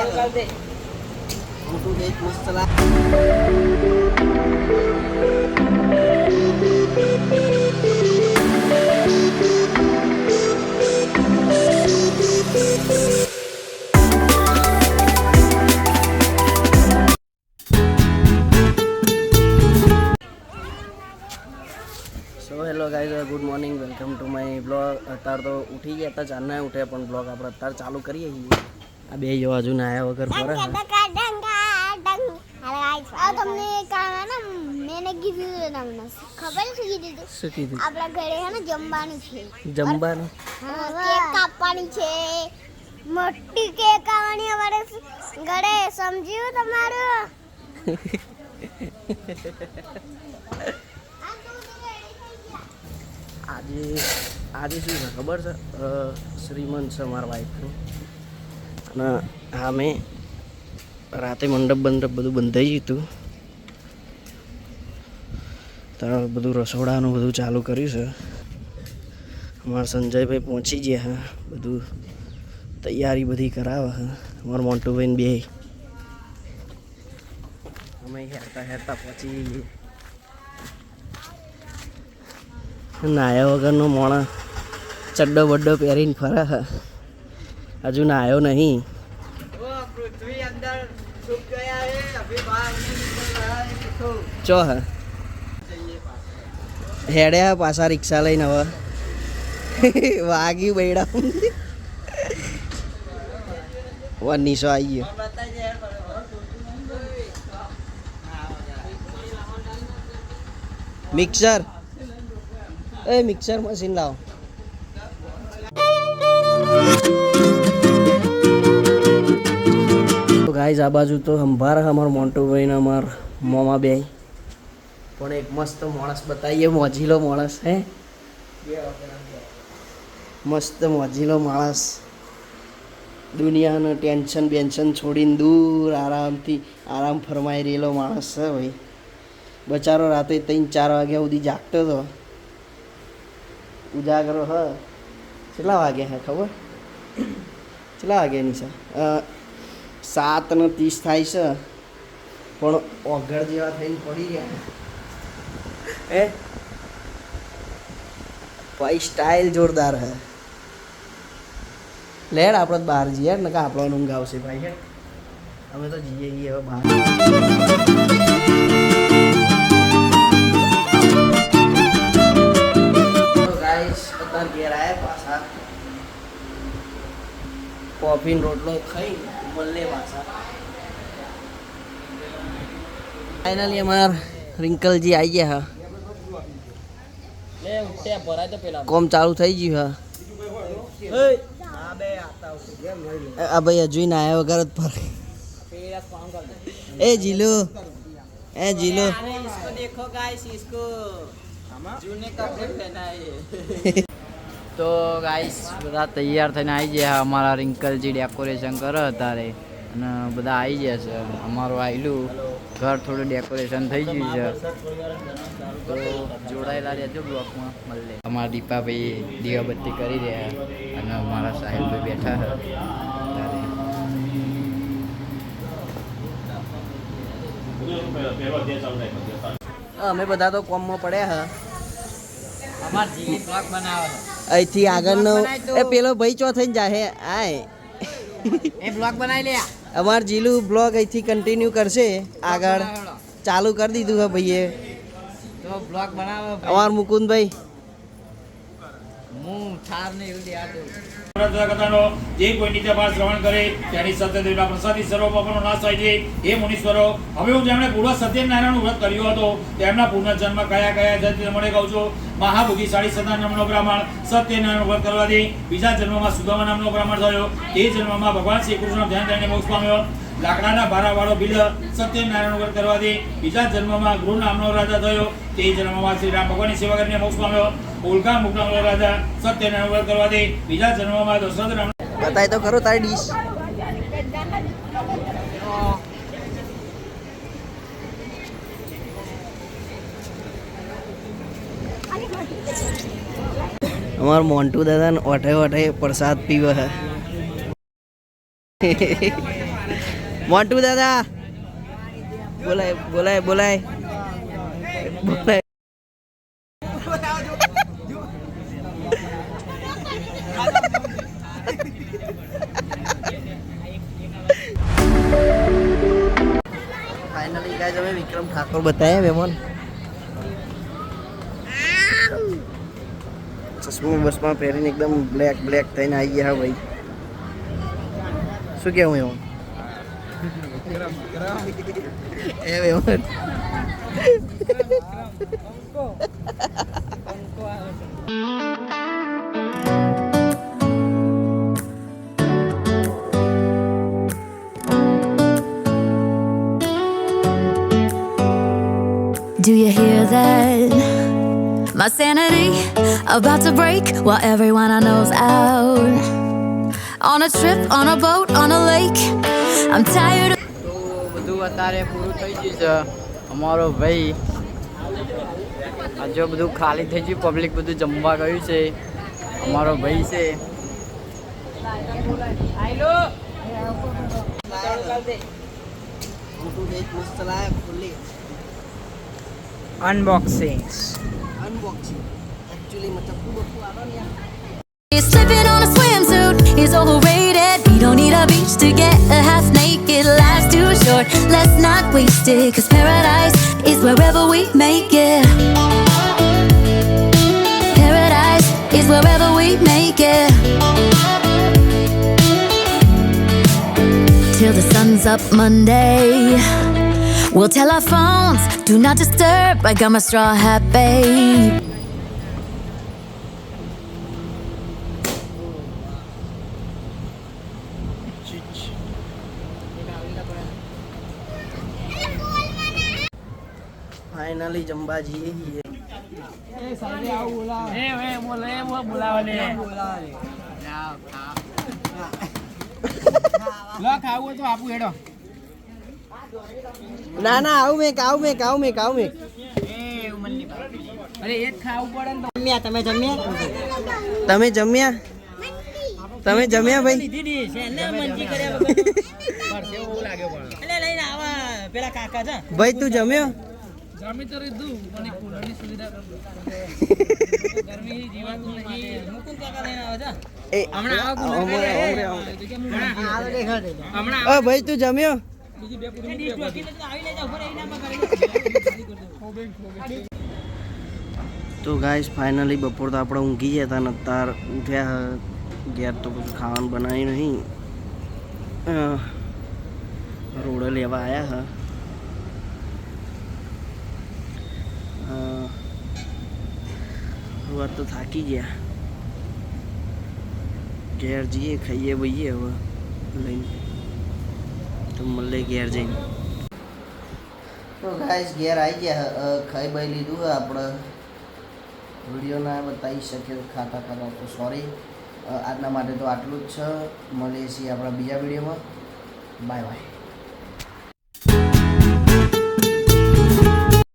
Hello guys, good morning, welcome to my blog. અત્યારે તો ઉઠી ગયા હતા, ચારના ઉઠ્યા, પણ બ્લોગ આપણે અત્યારે ચાલુ કરીએ છીએ. આ બે જો હજુ નાયા વગર ફરે તમને મેને કીધું તમને ખબર છે કીધું શું કીધું? આપણા ઘરે હે ને જમવાનું છે. જમવાનું કેક કાપવાની છે, મોટી કેક આવવાની અમારે ઘરે, સમજ્યું તમારું? આજે શું છે ખબર છે? શ્રીમંત છે મારા વાઈફનું, અને હા મેં રાતે મંડપ બધું બંધાઈ ગયું હતું, તો બધું રસોડાનું બધું ચાલુ કર્યું છે. અમારા સંજયભાઈ પહોંચી ગયા હા, બધું તૈયારી બધી કરાવે છે. અમારા મોન્ટુભાઈને બે અમે હેરતા પહોંચી જઈએ. નાયા વગરનો મોણા ચડ્ડો બડ્ડો પહેરીને ફરે છે, હજુ નાયો નહીં. ચો હે હેડ્યા પાછા રિક્ષા લઈને હવે વાગ્યું બૈડા વનીસો આવી ગયો. મિક્સર મિક્સર મશીન લાવો. તો ગાઈઝ આ બાજુ તો સંભાર અમારો મોન્ટુભાઈ ને અમાર મોમા બે પણ એક મસ્ત માણસ બતાવીએ, મોજીલો માણસ હે, મસ્ત મોજીલો માણસ, દુનિયાનું ટેન્શન બેન્શન છોડીને દૂર આરામ ફરમાઈ રહેલો માણસ છે ભાઈ. બચારો રાતે 3-4 વાગ્યા સુધી જાગતો હતો. ઉજાગરો હ કેટલા વાગ્યા હે ખબર? કેટલા વાગ્યાની છે? 7:30 થાય છે, પણ ઓગળ જેવા થઈને પડી ગયા હે ભાઈ. સ્ટાઇલ જોરદાર હે. લેડ આપણે બહાર જઈએ ને, કે આપણો ઊંઘ આવશે ભાઈ. હે અમે તો જઈએ હવે બહાર. ઘેર આવ્યા પાછા, કોફી રોટલો ખાઈ મળે પાછા. ફાઇનલી અમાર રિંકલજી આવી ગયા હા, કોમ ચાલુ થઈ ગયું હા. આ ભાઈ હજુ ના આવ્યા વગર જ ફરે. એ જીલો તો ગાઈસ બધા તૈયાર થઈને આવી ગયા. અમારા રિંકલજી ડેકોરેશન કરે અત્યારે, અને બધા આવી ગયા છે. અમારું આવેલું ઘર થોડું ડેકોરેશન થઈ ગયું છે, તો જોડાયેલા રહેજો બ્લોકમાં. મળે અમારા દીપાભાઈ દીવાબત્તી કરી રહ્યા, અને અમારા સાહેબભાઈ બેઠા છે. અમે બધા તો કોમમાં પડ્યા હા. અમાર જીવી બ્લોગ બનાવે અહીંથી આગળનો એ પેલો ભાઈ ચો થઈને જાહે આય એ બ્લોગ બનાવી લે. અમાર જીલું બ્લોગ અહીંથી કન્ટિન્યુ કરશે, આગળ ચાલુ કરી દીધું હે ભાઈએ. તો બ્લોગ બનાવો અમાર મુકુંદભાઈ. હું થાર ને એવું દેખાતું જે કોઈ નીચે પાસ શ્રવણ કરે તેની સત્યદેવના પ્રસાદી સર્વ પાપોનો નાશ થાય છે. હે મુનીશ્વરો, હવે હું જેમણે પૂર્વ સત્યનારાયણનું વ્રત કર્યું હતો તેમના પુનર્જન્મ કયા છે તે મને કહું છું. મહાબુદ્ધિશાળી સદા નામનો બ્રાહ્મણ સત્યનારાયણનું વ્રત કરવાથી બીજા જન્મમાં સુદામા નામનો બ્રાહ્મણ થયો. તે જન્મમાં ભગવાન શ્રી કૃષ્ણનું ધ્યાન કરીને મોક્ષ પામ્યો. લાકડાના ભારાવાળો બિલ સત્યનારાયણનું વ્રત કરવાથી બીજા જન્મમાં ગૃહ નામનો રાજા થયો. તે જન્મમાં શ્રી રામ ભગવાનની સેવા કરીને મોક્ષ પામ્યો. ઉલ્કા મુખ નામનો રાજા સત્યનારાયણ વ્રત કરવાથી બીજા જન્મમાં દશરથ નામ. બતાય તો ખરો તારી ડીશ. અમાર મોન્ટુ દાદા ઓઠે પ્રસાદ પીવે હે. મોન્ટુ દાદા બોલાય બોલાય બોલાય બોલાય. ફાઇનલી ગાઈસ અમે વિક્રમ ઠાકોર બતાવ્યા મહેમાન. ચશ્મા બસમાં પહેરીને એકદમ બ્લેક બ્લેક થઈને આવી ગયા ભાઈ. શું કેવું એમાં એમ એમ Do you hear that? My sanity about to break while everyone I know's out. On a trip, on a boat, on a lake. I'm tired of. તો બધું અત્યારે પૂરું થઈ ગયું છે. અમારો ભાઈ આજે બધું ખાલી થઈ ગયું, પબ્લિક બધું જમવા ગયું છે. અમારો ભાઈ છે unboxing. He's slipping on a swimsuit, he's overrated. We don't need a beach to get a half naked. Life's too short, let's not waste it. Cause paradise is wherever we make it. Paradise is wherever we make it. Till the sun's up Monday, we'll tell our phones, do not disturb. I got my straw hat, babe. Finally જમવા જઈએ છીએ. ના ના આવું મેં કાવું મેં કાવું મેં કાવું મેં. તમે જમ્યા તમે જમ્યા ભાઈ? ભાઈ તું જમ્યો? ભાઈ તું જમ્યો? તો ગાઈસ ફાઇનલી બપોર તો આપણે ઊંઘી ગયા હતા ને અત્યારે ઉઠ્યા. ઘેર તો બધું ખાવાનું બનાવ્યું નહીં. રોડે લેવા આવ્યા વાત તો થાકી ગયા. ઘેર જઈએ ખાઈએ બઈએ હવે લઈને તો મળે ઘેર જઈને. તો ગાઈસ ઘેર આવી ગયા, ખાઈ બાઈ લીધું. આપણે વિડીયો ના બતાવી શકીએ ખાતા ખાતા, તો સોરી. આજના માટે તો આટલું જ છે. મળીએ છીએ આપણા બીજા વિડીયોમાં. Bye bye.